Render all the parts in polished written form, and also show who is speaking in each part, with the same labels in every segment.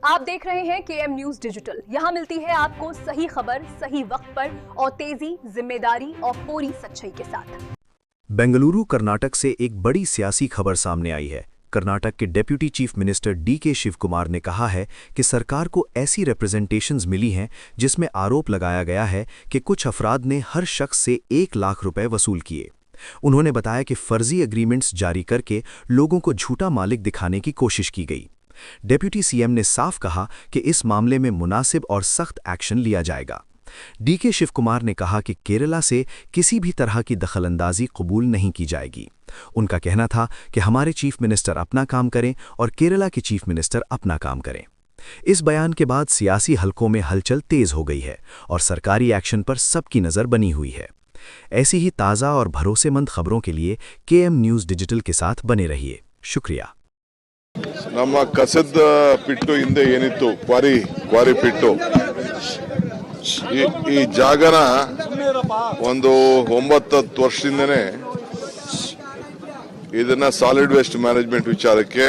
Speaker 1: आप देख रहे हैं केएम न्यूज डिजिटल। यहाँ मिलती है आपको सही खबर सही वक्त पर और तेजी, जिम्मेदारी और पूरी सच्चाई के साथ।
Speaker 2: बेंगलुरु कर्नाटक से एक बड़ी सियासी खबर सामने आई है। कर्नाटक के deputy chief minister D K Shivakumar ने कहा है कि सरकार को ऐसी रिप्रेजेंटेशंस मिली हैं जिसमें आरोप लगाया गया है कि कुछ अफराद ने हर शख्स से 1 लाख रुपए वसूल किए। उन्होंने बताया कि फर्जी एग्रीमेंट्स जारी करके लोगों को झूठा मालिक दिखाने की कोशिश की गई। डेप्यूटी सीएम ने साफ कहा कि इस मामले में मुनासिब और सख्त एक्शन लिया जाएगा। डीके शिव कुमार ने कहा कि केरला से किसी भी तरह की दखलंदाजी कबूल नहीं की जाएगी। उनका कहना था कि हमारे चीफ मिनिस्टर अपना काम करें और केरला के चीफ मिनिस्टर अपना काम करें। इस बयान के बाद सियासी हलकों में हलचल तेज हो गई है और सरकारी एक्शन पर सबकी नज़र बनी हुई है। ऐसी ही ताज़ा और भरोसेमंद खबरों के लिए केएम न्यूज़ डिजिटल के साथ बने रहिए। शुक्रिया।
Speaker 3: ನಮ್ಮ ಕಸದ ಪಿಟ್ಟು ಹಿಂದೆ ಏನಿತ್ತು ಕ್ವಾರಿ ಪಿಟ್ಟು ಈ ಜಾಗನ ಒಂದು 9-10 ವರ್ಷದಿಂದನೇ ಇದನ್ನ ಸಾಲಿಡ್ ವೇಸ್ಟ್ ಮ್ಯಾನೇಜ್ಮೆಂಟ್ ವಿಚಾರಕ್ಕೆ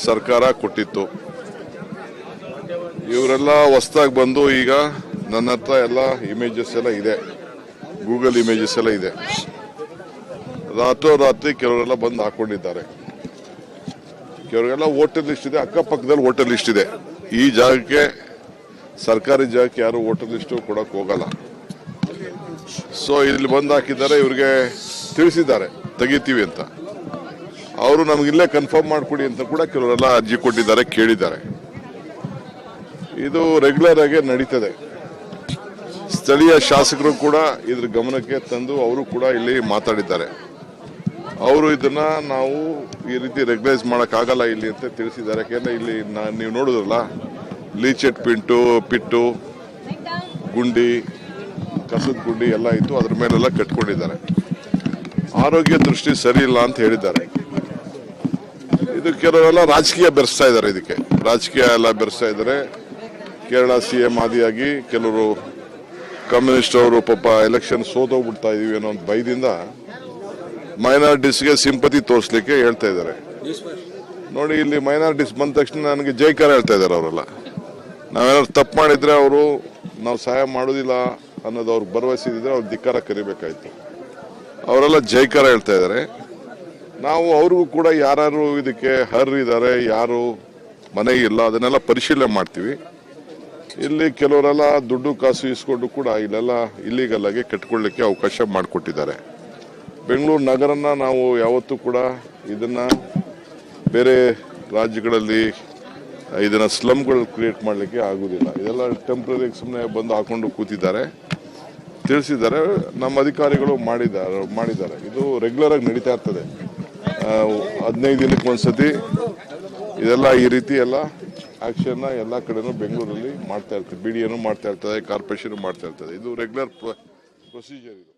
Speaker 3: ಸರ್ಕಾರ ಕೊಟ್ಟಿತ್ತು. ಇವರೆಲ್ಲ ಹೊಸದಾಗಿ ಬಂದು ಈಗ ನನ್ನ ಹತ್ರ ಎಲ್ಲ ಇಮೇಜಸ್ ಎಲ್ಲ ಇದೆ, ಗೂಗಲ್ ಇಮೇಜಸ್ ಎಲ್ಲ ಇದೆ. ರಾತ್ರಿ ಕೆಲವರೆಲ್ಲ ಬಂದು ಹಾಕೊಂಡಿದ್ದಾರೆ. ಕೆಲವರಿಗೆಲ್ಲ ವೋಟರ್ ಲಿಸ್ಟ್ ಇದೆ, ಅಕ್ಕಪಕ್ಕದಲ್ಲಿ ವೋಟರ್ ಲಿಸ್ಟ್ ಇದೆ. ಈ ಜಾಗಕ್ಕೆ ಸರ್ಕಾರಿ ಜಾಗಕ್ಕೆ ಯಾರು ವೋಟರ್ ಲಿಸ್ಟ್ ಕೊಡಕ್ಕೆ ಹೋಗಲ್ಲ. ಸೊ ಇಲ್ಲಿ ಬಂದು ಹಾಕಿದ್ದಾರೆ, ಇವ್ರಿಗೆ ತಿಳಿಸಿದ್ದಾರೆ ತೆಗಿತೀವಿ ಅಂತ. ಅವರು ನಮಗಿಲ್ಲೇ ಕನ್ಫರ್ಮ್ ಮಾಡಿಕೊಡಿ ಅಂತ ಕೂಡ ಕೆಲವರೆಲ್ಲ ಅರ್ಜಿ ಕೊಟ್ಟಿದ್ದಾರೆ, ಕೇಳಿದ್ದಾರೆ. ಇದು ರೆಗ್ಯುಲರ್ ಆಗಿ ನಡೀತದೆ. ಸ್ಥಳೀಯ ಶಾಸಕರು ಕೂಡ ಇದ್ರ ಗಮನಕ್ಕೆ ತಂದು ಅವರು ಕೂಡ ಇಲ್ಲಿ ಮಾತಾಡಿದ್ದಾರೆ. ಅವರು ಇದನ್ನ ನಾವು ಈ ರೀತಿ ರೆಗ್ಯುಲೈಸ್ ಮಾಡೋಕ್ಕಾಗಲ್ಲ ಇಲ್ಲಿ ಅಂತ ತಿಳಿಸಿದ್ದಾರೆ. ಯಾಕೆಂದ್ರೆ ಇಲ್ಲಿ ನೀವು ನೋಡಿದ್ರಲ್ಲ, ಲೀಚೆಟ್ ಪಿಟ್ಟು ಗುಂಡಿ, ಕಸದ ಗುಂಡಿ ಎಲ್ಲ ಇತ್ತು, ಅದ್ರ ಮೇಲೆಲ್ಲ ಕಟ್ಕೊಂಡಿದ್ದಾರೆ. ಆರೋಗ್ಯ ದೃಷ್ಟಿ ಸರಿ ಇಲ್ಲ ಅಂತ ಹೇಳಿದ್ದಾರೆ. ಇದು ಕೆಲವರೆಲ್ಲ ರಾಜಕೀಯ ಬೆರೆಸ್ತಾ ಇದ್ದಾರೆ, ಇದಕ್ಕೆ ರಾಜಕೀಯ ಎಲ್ಲ ಬೆರೆಸ್ತಾ ಇದ್ದಾರೆ. ಕೇರಳ ಸಿಎಂ ಆದಿಯಾಗಿ ಕೆಲವರು ಕಮ್ಯುನಿಸ್ಟ್ ಅವರು ಪಾಪ ಎಲೆಕ್ಷನ್ ಸೋತೋಗ್ಬಿಡ್ತಾ ಇದೀವಿ ಅನ್ನೋ ಒಂದು ಭಯದಿಂದ ಮೈನಾರಿಟೀಸ್ಗೆ ಸಿಂಪತಿ ತೋರಿಸ್ಲಿಕ್ಕೆ ಹೇಳ್ತಾ ಇದ್ದಾರೆ. ನೋಡಿ, ಇಲ್ಲಿ ಮೈನಾರಿಟೀಸ್ ಬಂದ ತಕ್ಷಣ ನನಗೆ ಜೈಕಾರ ಹೇಳ್ತಾ ಇದ್ದಾರೆ. ಅವರೆಲ್ಲ ನಾವೇನಾದ್ರು ತಪ್ಪು ಮಾಡಿದ್ರೆ ನಾವು ಸಹಾಯ ಮಾಡೋದಿಲ್ಲ ಅನ್ನೋದು ಅವ್ರಿಗೆ ಭರವಸೆ ಇದ್ದಿದ್ರೆ ಅವ್ರು ಧಿಕ್ಕಾರ ಕರಿಬೇಕಾಯ್ತು. ಅವರೆಲ್ಲ ಜೈಕಾರ ಹೇಳ್ತಾ ಇದ್ದಾರೆ. ನಾವು ಅವ್ರಿಗೂ ಕೂಡ ಯಾರು ಇದಕ್ಕೆ ಇದ್ದಾರೆ, ಯಾರು ಮನೆಗೆ ಇಲ್ಲ, ಅದನ್ನೆಲ್ಲ ಪರಿಶೀಲನೆ ಮಾಡ್ತೀವಿ. ಇಲ್ಲಿ ಕೆಲವರೆಲ್ಲ ದುಡ್ಡು ಕಾಸು ಇಸ್ಕೊಂಡು ಕೂಡ ಇಲ್ಲೆಲ್ಲ ಇಲ್ಲಿಗಲ್ ಆಗಿ ಕಟ್ಕೊಳ್ಳಿಕ್ಕೆ ಅವಕಾಶ ಮಾಡಿಕೊಟ್ಟಿದ್ದಾರೆ. ಬೆಂಗಳೂರು ನಗರನ ನಾವು ಯಾವತ್ತೂ ಕೂಡ ಇದನ್ನ ಬೇರೆ ರಾಜ್ಯಗಳಲ್ಲಿ ಇದನ್ನ ಸ್ಲಮ್ಗಳು ಕ್ರಿಯೇಟ್ ಮಾಡಲಿಕ್ಕೆ ಆಗುದಿಲ್ಲ. ಇದೆಲ್ಲ ಟೆಂಪ್ರರಿ ಸುಮ್ಮನೆ ಬಂದು ಹಾಕೊಂಡು ಕೂತಿದ್ದಾರೆ, ತಿಳಿಸಿದ್ದಾರೆ. ನಮ್ಮ ಅಧಿಕಾರಿಗಳು ಮಾಡಿದ್ದಾರೆ. ಇದು ರೆಗ್ಯುಲರ್ ಆಗಿ ನಡೀತಾ ಇರ್ತದೆ. 15 ದಿನಕ್ಕೆ ಒಂದ್ಸತಿ ಇದೆಲ್ಲ ಈ ರೀತಿ ಎಲ್ಲ ಆಕ್ಷನ್ ಎಲ್ಲ ಕಡೆನೂ ಬೆಂಗಳೂರಲ್ಲಿ ಮಾಡ್ತಾ ಇರ್ತದೆ. BDA ಮಾಡ್ತಾ ಇರ್ತದೆ, ಕಾರ್ಪೊರೇಷನ್ ಮಾಡ್ತಾ ಇರ್ತದೆ. ಇದು ರೆಗ್ಯುಲರ್ ಪ್ರೊಸೀಜರ್ ಇದು.